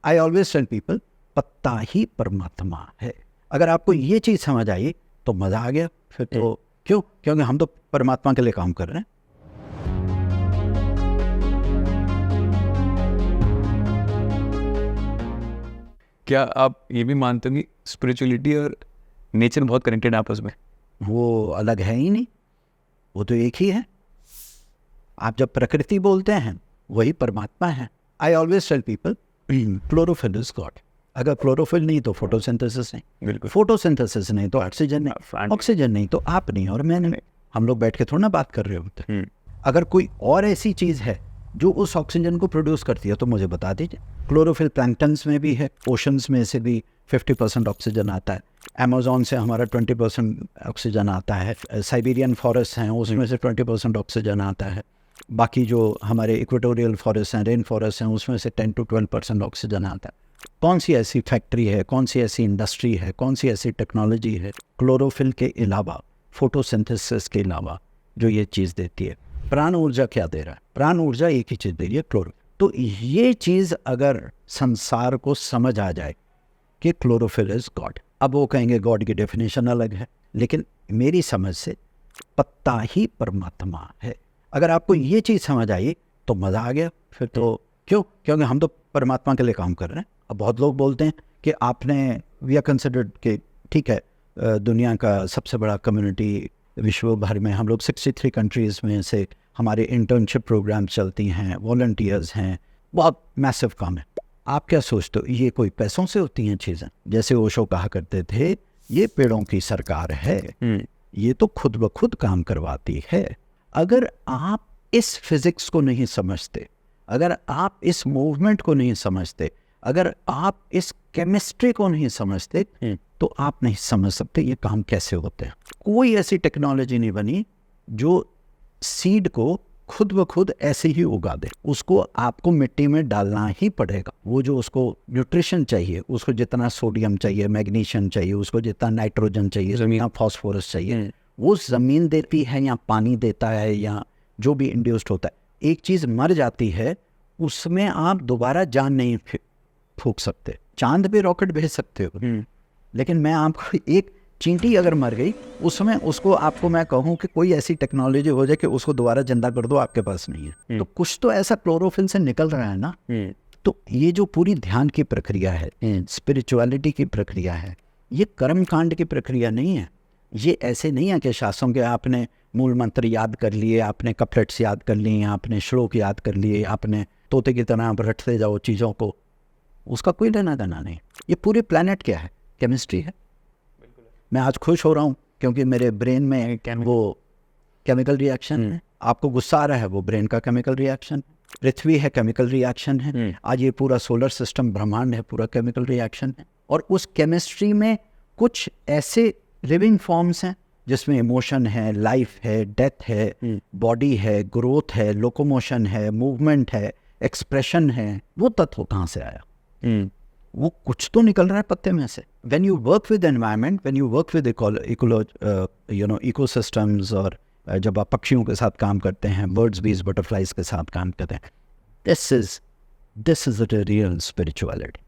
आई always tell people, पत्ता ही परमात्मा है। अगर आपको ये चीज़ समझ आई तो मज़ा आ गया। फिर तो क्योंकि हम तो परमात्मा के लिए काम कर रहे हैं। क्या आप ये भी मानते हो कि स्पिरिचुअलिटी और नेचर बहुत कनेक्टेड है आपस में? वो अलग है ही नहीं, वो तो एक ही है। आप जब प्रकृति बोलते हैं वही परमात्मा है। I always tell people, chlorophyll is God. अगर क्लोरोफिल नहीं तो फोटोसिंथेसिस नहीं, बिल्कुल। फोटोसिंथेसिस नहीं तो ऑक्सीजन नहीं, ऑक्सीजन नहीं तो आप नहीं और मैं नहीं। हम लोग बैठ के थोड़ा ना बात कर रहे होते। अगर कोई और ऐसी चीज़ है जो उस ऑक्सीजन को प्रोड्यूस करती है तो मुझे बता दीजिए। क्लोरोफिल प्लैंक्टन्स में भी है, ओशंस में से भी 50% ऑक्सीजन आता है, अमेज़ॉन से हमारा 20% ऑक्सीजन आता है, साइबेरियन फॉरेस्ट हैं उसमें से 20% ऑक्सीजन आता है, बाकी जो हमारे इक्वेटोरियल फॉरेस्ट हैं, रेन फॉरेस्ट हैं, उसमें से 10 to 12% ऑक्सीजन आता है। कौन सी ऐसी फैक्ट्री है, कौन सी ऐसी इंडस्ट्री है, कौन सी ऐसी टेक्नोलॉजी है क्लोरोफिल के अलावा, फोटोसिंथेसिस के अलावा, जो ये चीज़ देती है? प्राण ऊर्जा क्या दे रहा है? प्राण ऊर्जा एक ही चीज़ दे रही है, क्लोरोफिल। तो ये चीज़ अगर संसार को समझ आ जाए कि क्लोरोफिल इज गॉड, अब वो कहेंगे गॉड की डेफिनेशन अलग है, लेकिन मेरी समझ से पत्ता ही परमात्मा है। अगर आपको ये चीज़ समझ आई तो मज़ा आ गया। फिर तो क्योंकि हम तो परमात्मा के लिए काम कर रहे हैं। अब बहुत लोग बोलते हैं कि आपने, वी आर कंसिडर्ड कि ठीक है, दुनिया का सबसे बड़ा कम्युनिटी विश्व भर में, हम लोग 63 कंट्रीज़ में से हमारे इंटर्नशिप प्रोग्राम चलती हैं, वॉलंटियर्स हैं, बहुत मैसिव काम है। आप क्या सोचते हो ये कोई पैसों से होती हैं चीज़ें? जैसे ओशो कहा करते थे, ये पेड़ों की सरकार है, ये तो खुद ब खुद काम करवाती है। अगर आप इस फिज़िक्स को नहीं समझते, अगर आप इस मूवमेंट को नहीं समझते, अगर आप इस केमिस्ट्री को नहीं समझते, तो आप नहीं समझ सकते ये काम कैसे होते हैं। कोई ऐसी टेक्नोलॉजी नहीं बनी जो सीड को खुद ब खुद ऐसे ही उगा दे। उसको आपको मिट्टी में डालना ही पड़ेगा। वो जो उसको न्यूट्रिशन चाहिए, उसको जितना सोडियम चाहिए, मैग्नीशियम चाहिए, उसको जितना नाइट्रोजन चाहिए, जितना फॉस्फोरस चाहिए, वो ज़मीन देती है या पानी देता है या जो भी इंड्यूस्ड होता है। एक चीज़ मर जाती है, उसमें आप दोबारा जान नहीं फूंक सकते। चांद पे रॉकेट भेज सकते हो, लेकिन मैं आपको एक चींटी अगर मर गई, उसमें उसको आपको मैं कहूँ कि कोई ऐसी टेक्नोलॉजी हो जाए कि उसको दोबारा जिंदा कर दो, आपके पास नहीं है। तो कुछ तो ऐसा क्लोरोफिल से निकल रहा है ना। तो ये जो पूरी ध्यान की प्रक्रिया है, स्पिरिचुअलिटी की प्रक्रिया है, ये कर्म कांड की प्रक्रिया नहीं है। ये ऐसे नहीं है कि शास्त्रों के आपने मूल मंत्र याद कर लिए, आपने कपलेट्स याद कर लिए, आपने श्लोक याद कर लिए, आपने तोते की तरह आप रटते जाओ चीज़ों को, उसका कोई लेना देना नहीं। ये पूरे प्लेनेट क्या है? केमिस्ट्री है। मैं आज खुश हो रहा हूँ क्योंकि मेरे ब्रेन में वो केमिकल रिएक्शन है। आपको गुस्सा आ रहा है, वो ब्रेन का केमिकल रिएक्शन। पृथ्वी है, केमिकल रिएक्शन है। आज ये पूरा सोलर सिस्टम, ब्रह्मांड है, पूरा केमिकल रिएक्शन है। और उस केमिस्ट्री में कुछ ऐसे लिविंग फॉर्म्स हैं जिसमें इमोशन है, लाइफ है, डेथ है, बॉडी है, ग्रोथ है, लोकोमोशन है, मूवमेंट है, एक्सप्रेशन है। वो तत्व कहाँ से आया? वो कुछ तो निकल रहा है पत्ते में से। When you work with environment, when you work with ecosystems, और जब आप पक्षियों के साथ काम करते हैं, बर्ड्स, बीज, बटरफ्लाइज के साथ काम करते हैं, this is the real spirituality.